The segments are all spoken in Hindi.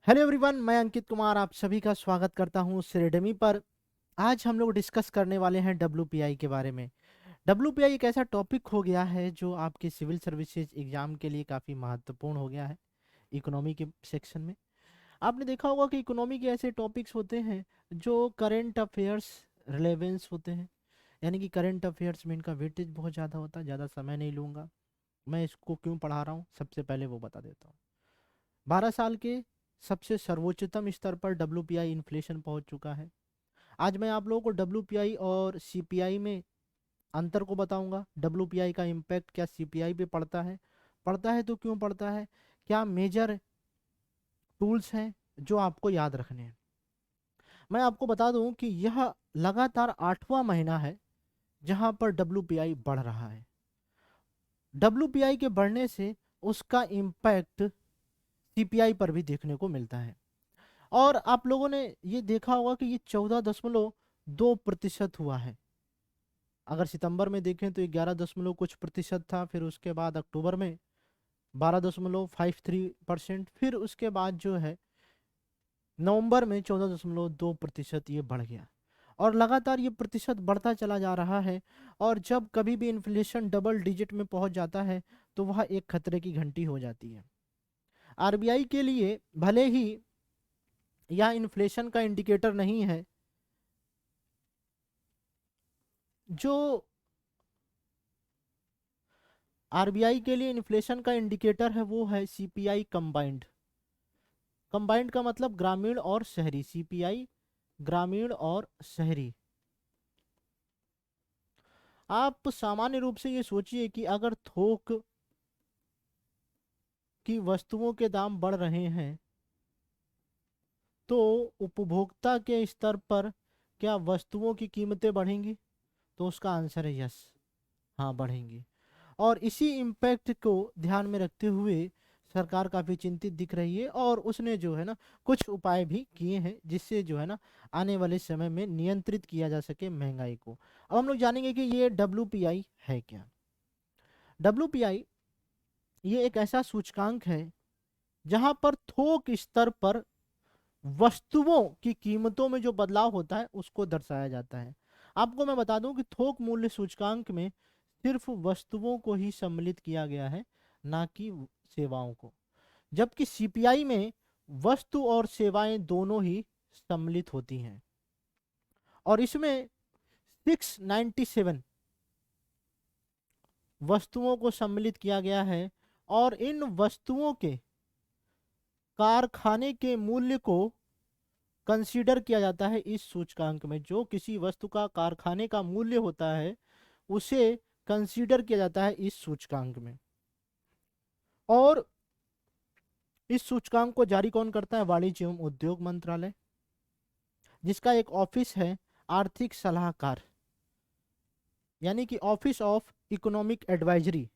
हेलो एवरीवन, मैं अंकित कुमार आप सभी का स्वागत करता हूं श्रीडेमी पर। आज हम लोग डिस्कस करने वाले हैं डब्ल्यूपीआई के बारे में। डब्ल्यूपीआई एक ऐसा टॉपिक हो गया है जो आपके सिविल सर्विसेज एग्जाम के लिए काफ़ी महत्वपूर्ण हो गया है। इकोनॉमी के सेक्शन में आपने देखा होगा कि इकोनॉमी के ऐसे टॉपिक्स होते हैं जो करंट अफेयर्स रिलेवेंस होते हैं। यानी कि करंट अफेयर्स में इनका वेटेज बहुत ज़्यादा होता है। ज़्यादा समय नहीं लूँगा, मैं इसको क्यों पढ़ा रहा हूँ सबसे पहले वो बता देता हूँ। 12 साल के सबसे सर्वोच्चतम स्तर पर डब्ल्यूपीआई इन्फ्लेशन पहुंच चुका है। आज मैं आप लोगों को डब्ल्यूपीआई और सीपीआई में अंतर को बताऊंगा। डब्ल्यूपीआई का इम्पैक्ट क्या सीपीआई पे पड़ता है तो क्यों पड़ता है, क्या मेजर टूल्स हैं जो आपको याद रखने हैं। मैं आपको बता दूं कि यह लगातार 8वां महीना है जहां पर डब्ल्यूपीआई बढ़ रहा है। डब्ल्यूपीआई के बढ़ने से उसका इम्पैक्ट सीपीआई पर भी देखने को मिलता है। और आप लोगों ने ये देखा होगा कि ये 14.2% हुआ है। अगर सितंबर में देखें तो 11 कुछ प्रतिशत था, फिर उसके बाद अक्टूबर में 12.53%, फिर उसके बाद जो है नवंबर में 14.2% ये बढ़ गया। और लगातार ये प्रतिशत बढ़ता चला जा रहा है। और जब कभी भी इन्फ्लेशन डबल डिजिट में पहुंच जाता है तो वह एक खतरे की घंटी हो जाती है। आरबीआई के लिए भले ही यह इन्फ्लेशन का इंडिकेटर नहीं है, जो आरबीआई के लिए इन्फ्लेशन का इंडिकेटर है वो है सीपीआई कंबाइंड। कंबाइंड का मतलब ग्रामीण और शहरी, सीपीआई ग्रामीण और शहरी। आप सामान्य रूप से ये सोचिए कि अगर थोक की वस्तुओं के दाम बढ़ रहे हैं तो उपभोक्ता के स्तर पर क्या वस्तुओं की कीमतें बढ़ेंगी? तो उसका आंसर है यस, हाँ बढ़ेंगी। और इसी इम्पैक्ट को ध्यान में रखते हुए सरकार काफ़ी चिंतित दिख रही है और उसने जो है ना कुछ उपाय भी किए हैं जिससे जो है ना आने वाले समय में नियंत्रित किया जा सके महंगाई को। अब हम लोग जानेंगे कि ये डब्ल्यूपीआई है क्या। डब्ल्यूपीआई ये एक ऐसा सूचकांक है जहां पर थोक स्तर पर वस्तुओं की कीमतों में जो बदलाव होता है उसको दर्शाया जाता है। आपको मैं बता दूं कि थोक मूल्य सूचकांक में सिर्फ वस्तुओं को ही सम्मिलित किया गया है, ना कि सेवाओं को। जबकि सीपीआई में वस्तु और सेवाएं दोनों ही सम्मिलित होती हैं। और इसमें 697 वस्तुओं को सम्मिलित किया गया है। और इन वस्तुओं के कारखाने के मूल्य को कंसीडर किया जाता है इस सूचकांक में। जो किसी वस्तु का कारखाने का मूल्य होता है उसे कंसीडर किया जाता है इस सूचकांक में। और इस सूचकांक को जारी कौन करता है? वाणिज्य एवं उद्योग मंत्रालय, जिसका एक ऑफिस है आर्थिक सलाहकार, यानी कि ऑफिस ऑफ इकोनॉमिक एडवाइजरी,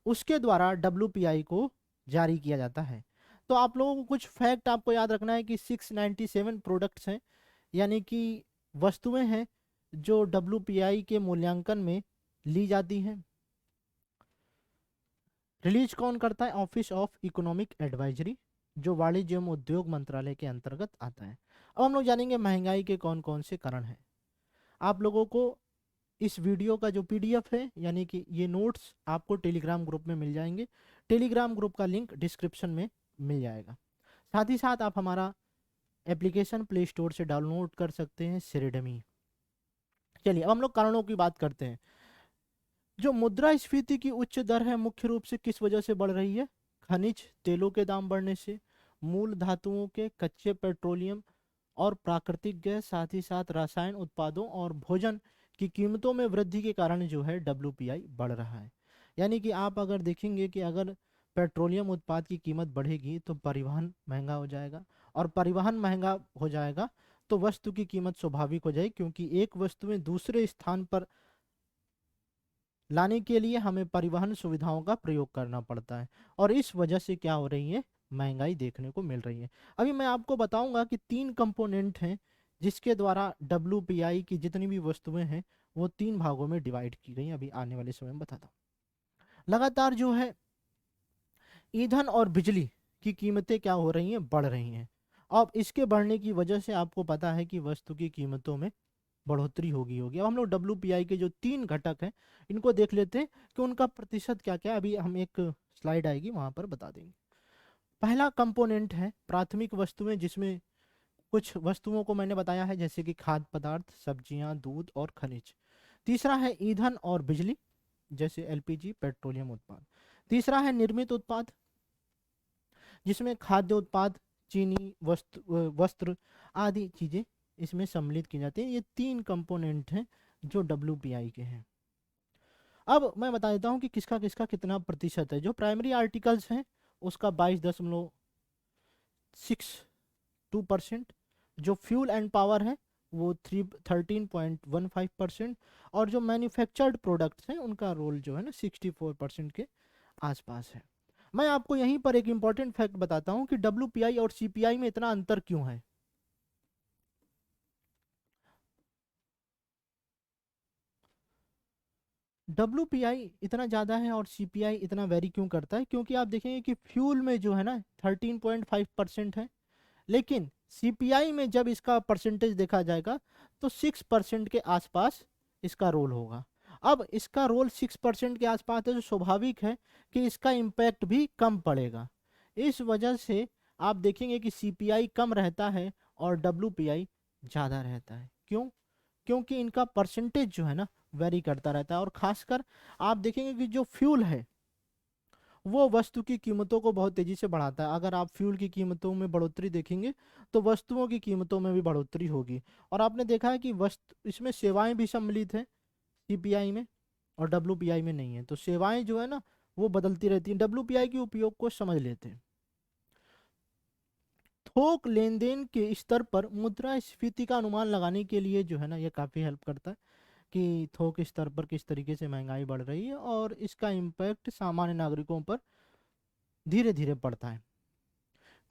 उसके द्वारा डब्ल्यूपीआई को जारी किया जाता है। तो आप लोगों को कुछ फैक्ट आपको याद रखना है कि 697 प्रोडक्ट्स हैं, यानी कि वस्तुएं हैं जो डब्ल्यूपीआई के मूल्यांकन में ली जाती हैं। रिलीज कौन करता है? ऑफिस ऑफ इकोनॉमिक एडवाइजरी, जो वाणिज्य एवं उद्योग मंत्रालय के अंतर्गत आता है। अब हम लोग जानेंगे महंगाई के कौन कौन से कारण हैं। आप लोगों को इस वीडियो का जो पीडीएफ है, यानी कि ये नोट्स आपको टेलीग्राम ग्रुप में मिल जाएंगे। टेलीग्राम ग्रुप का लिंक डिस्क्रिप्शन में मिल जाएगा। साथ ही साथ आप हमारा एप्लीकेशन प्ले स्टोर से डाउनलोड कर सकते हैं, श्रीडेमी। चलिए अब हम लोग कारणों की बात करते हैं। जो मुद्रास्फीति की उच्च दर है मुख्य रूप से किस वजह से बढ़ रही है? खनिज तेलों के दाम बढ़ने से, मूल धातुओं के, कच्चे पेट्रोलियम और प्राकृतिक गैस, साथ ही साथ रासायन उत्पादों और भोजन की कीमतों में वृद्धि के कारण जो है डब्ल्यूपीआई बढ़ रहा है। यानी कि आप अगर देखेंगे कि अगर पेट्रोलियम उत्पाद की कीमत बढ़ेगी तो परिवहन महंगा हो जाएगा, और परिवहन महंगा हो जाएगा तो वस्तु की कीमत स्वाभाविक हो जाएगी, क्योंकि एक वस्तुएं दूसरे स्थान पर लाने के लिए हमें परिवहन सुविधाओं का प्रयोग करना पड़ता है। और इस वजह से क्या हो रही है? महंगाई देखने को मिल रही है। अभी मैं आपको बताऊंगा कि 3 कंपोनेंट हैं जिसके द्वारा डब्ल्यूपीआई की जितनी भी वस्तुएं हैं वो 3 भागों में डिवाइड की गई। अभी आने वाले समय में बताता हूँ। लगातार जो है ईंधन और बिजली की कीमतें क्या हो रही हैं? बढ़ रही हैं। अब इसके बढ़ने की वजह से आपको पता है कि वस्तु की कीमतों में बढ़ोतरी होगी। अब हम लोग डब्ल्यूपीआई के जो 3 घटक हैं इनको देख लेते हैं कि उनका प्रतिशत क्या क्या है। अभी हम एक स्लाइड आएगी वहां पर बता देंगे। पहला कंपोनेंट है प्राथमिक वस्तुएं, जिसमें कुछ वस्तुओं को मैंने बताया है जैसे कि खाद्य पदार्थ, सब्जियां, दूध और खनिज। तीसरा है ईंधन और बिजली, जैसे एलपीजी, पेट्रोलियम उत्पाद। तीसरा है निर्मित उत्पाद, जिसमें खाद्य उत्पाद, चीनी, वस्त्र आदि चीजें इसमें सम्मिलित की जाती हैं। ये 3 कंपोनेंट हैं जो डब्ल्यूपीआई के हैं। अब मैं बता देता हूँ कि किसका किसका कितना प्रतिशत है। जो प्राइमरी आर्टिकल्स हैं उसका 22.62%। जो फ्यूल एंड पावर है वो 13.15%। और जो मैन्युफैक्चर्ड प्रोडक्ट्स हैं उनका रोल जो है ना 64% के आसपास है। मैं आपको यहीं पर एक इंपॉर्टेंट फैक्ट बताता हूं कि डब्ल्यूपीआई और सीपीआई में इतना अंतर क्यों है। डब्ल्यूपीआई इतना ज़्यादा है और सीपीआई इतना वेरी क्यों करता है, क्योंकि आप देखेंगे कि फ्यूल में जो है ना 13.5% है, लेकिन सीपीआई में जब इसका परसेंटेज देखा जाएगा तो 6% के आसपास इसका रोल होगा। अब इसका रोल 6% के आसपास है तो स्वाभाविक है कि इसका इम्पैक्ट भी कम पड़ेगा। इस वजह से आप देखेंगे कि सीपीआई कम रहता है और डब्ल्यूपीआई ज़्यादा रहता है। क्यों? क्योंकि इनका परसेंटेज जो है ना वेरी करता रहता है। और खासकर आप देखेंगे कि जो फ्यूल है वो वस्तु की कीमतों को बहुत तेजी से बढ़ाता है। अगर आप फ्यूल की कीमतों में बढ़ोतरी देखेंगे तो वस्तुओं की कीमतों में भी बढ़ोतरी होगी। और आपने देखा है कि वस्तु इसमें सेवाएं भी सम्मिलित है सीपीआई में, और डब्ल्यूपीआई में नहीं है। तो सेवाएं जो है ना वो बदलती रहती हैं। डब्ल्यूपीआई के उपयोग को समझ लेते हैं। थोक लेन देन के स्तर पर मुद्रास्फीति का अनुमान लगाने के लिए जो है ना ये काफ़ी हेल्प करता है कि थोक स्तर पर किस तरीके से महंगाई बढ़ रही है और इसका इम्पैक्ट सामान्य नागरिकों पर धीरे धीरे पड़ता है।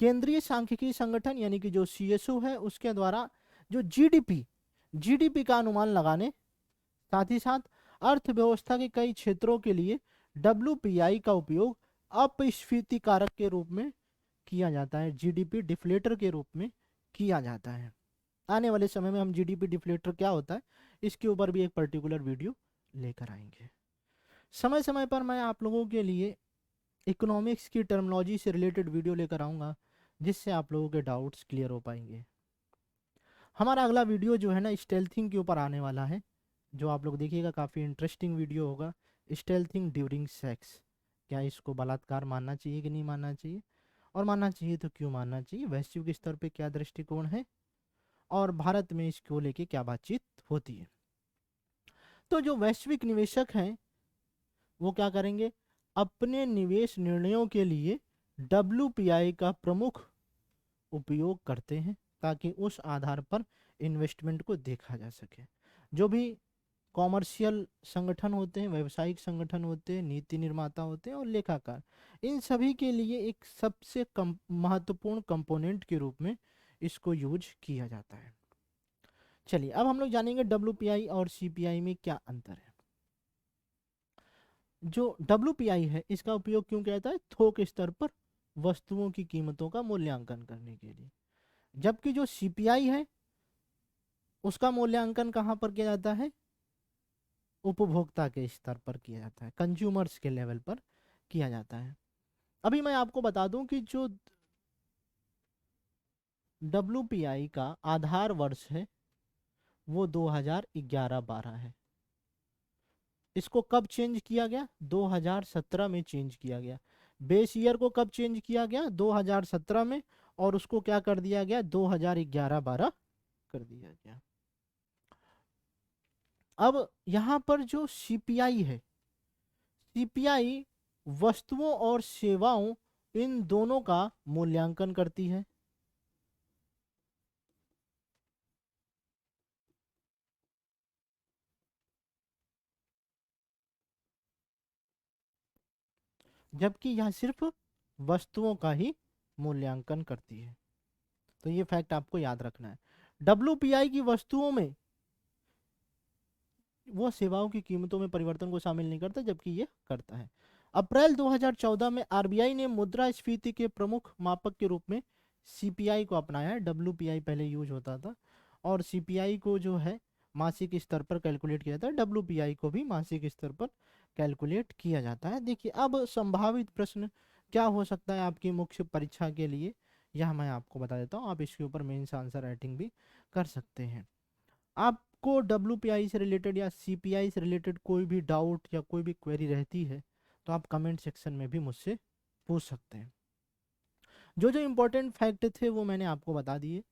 केंद्रीय सांख्यिकी संगठन यानी कि जो सीएसओ है उसके द्वारा जो जीडीपी का अनुमान लगाने, साथ ही साथ अर्थव्यवस्था के कई क्षेत्रों के लिए डब्ल्यूपीआई का उपयोग अपस्फीति कारक के रूप में किया जाता है, जीडीपी डिफ्लेटर के रूप में किया जाता है। आने वाले समय में हम जीडीपी डिफ्लेटर क्या होता है इसके ऊपर भी एक पर्टिकुलर वीडियो लेकर आएंगे। समय समय पर मैं आप लोगों के लिए इकोनॉमिक्स की टर्मिनोलॉजी से रिलेटेड वीडियो लेकर आऊँगा जिससे आप लोगों के डाउट्स क्लियर हो पाएंगे। हमारा अगला वीडियो जो है ना स्टेल्थिंग के ऊपर आने वाला है, जो आप लोग देखिएगा काफ़ी इंटरेस्टिंग वीडियो होगा। स्टेल्थिंग ड्यूरिंग सेक्स, क्या इसको बलात्कार मानना चाहिए कि नहीं मानना चाहिए, और मानना चाहिए तो क्यों मानना चाहिए, वैश्विक स्तर पे क्या दृष्टिकोण है, और भारत में इसको लेके क्या बातचीत होती है। तो जो वैश्विक निवेशक हैं वो क्या करेंगे, अपने निवेश निर्णयों के लिए डब्ल्यूपीआई का प्रमुख उपयोग करते हैं ताकि उस आधार पर इन्वेस्टमेंट को देखा जा सके। जो भी कॉमर्शियल संगठन होते हैं, व्यावसायिक संगठन होते हैं, नीति निर्माता होते हैं और लेखाकार, इन सभी के लिए एक सबसे महत्वपूर्ण कंपोनेंट के रूप में इसको यूज किया जाता है। चलिए अब हम लोग जानेंगे डब्ल्यूपीआई और सीपीआई में क्या अंतर है। जो डब्ल्यूपीआई है इसका उपयोग क्यों किया जाता है, थोक स्तर पर वस्तुओं की कीमतों का मूल्यांकन करने के लिए, जबकि जो सीपीआई है उसका मूल्यांकन कहाँ पर किया जाता है, उपभोक्ता के स्तर पर किया जाता है, कंज्यूमर्स के लेवल पर किया जाता है। अभी मैं आपको बता दूं कि जो डब्ल्यूपीआई का आधार वर्ष है वो 2011-12 है। इसको कब चेंज किया गया, 2017 में चेंज किया गया। बेस ईयर को कब चेंज किया गया, 2017 में, और उसको क्या कर दिया गया, 2011-12 कर दिया गया। अब यहाँ पर जो सीपीआई है, सीपीआई वस्तुओं और सेवाओं इन दोनों का मूल्यांकन करती है। जबकि यह सिर्फ वस्तुओं का ही मूल्यांकन करती है। तो ये फैक्ट आपको याद रखना है। डब्ल्यूपीआई की वस्तुओं में वो सेवाओं की कीमतों में परिवर्तन को शामिल नहीं करता, जबकि ये करता है। अप्रैल 2014 में आरबीआई ने मुद्रास्फीति के प्रमुख मापक के रूप में सीपीआई को अपनाया है। डब्ल्यूपीआई पहले यूज होता था, और सीपीआई को जो है मासिक स्तर पर कैलकुलेट किया जाता है, डब्ल्यूपीआई को भी मासिक स्तर पर कैलकुलेट किया जाता है। देखिए, अब संभावित प्रश्न क्या हो सकता है आपकी मुख्य परीक्षा के लिए, यह मैं आपको बता देता हूँ। आप इसके ऊपर मेंस आंसर राइटिंग भी कर सकते हैं। आपको डब्ल्यूपीआई से रिलेटेड या सीपीआई से रिलेटेड कोई भी डाउट या कोई भी क्वेरी रहती है तो आप कमेंट सेक्शन में भी मुझसे पूछ सकते हैं। जो जो इम्पोर्टेंट फैक्ट थे वो मैंने आपको बता दिए,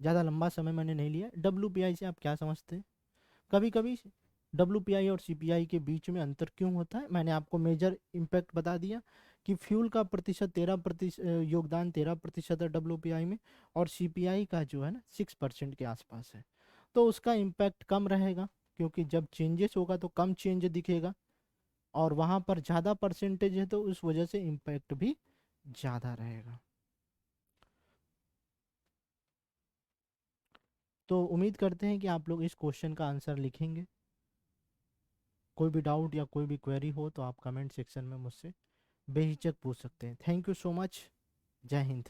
ज़्यादा लंबा समय मैंने नहीं लिया। डब्ल्यूपीआई से आप क्या समझते हैं, कभी कभी डब्ल्यूपीआई और सीपीआई के बीच में अंतर क्यों होता है, मैंने आपको मेजर इम्पैक्ट बता दिया कि फ्यूल का प्रतिशत 13%, योगदान 13% है डब्ल्यूपीआई में, और सीपीआई का जो है ना 6% के आसपास है। तो उसका इम्पैक्ट कम रहेगा, क्योंकि जब चेंजेस होगा तो कम चेंज दिखेगा, और वहाँ पर ज़्यादा परसेंटेज है तो उस वजह से इम्पैक्ट भी ज़्यादा रहेगा। तो उम्मीद करते हैं कि आप लोग इस क्वेश्चन का आंसर लिखेंगे। कोई भी डाउट या कोई भी क्वेरी हो तो आप कमेंट सेक्शन में मुझसे बेहिचक पूछ सकते हैं। Thank you so much. जय हिंद।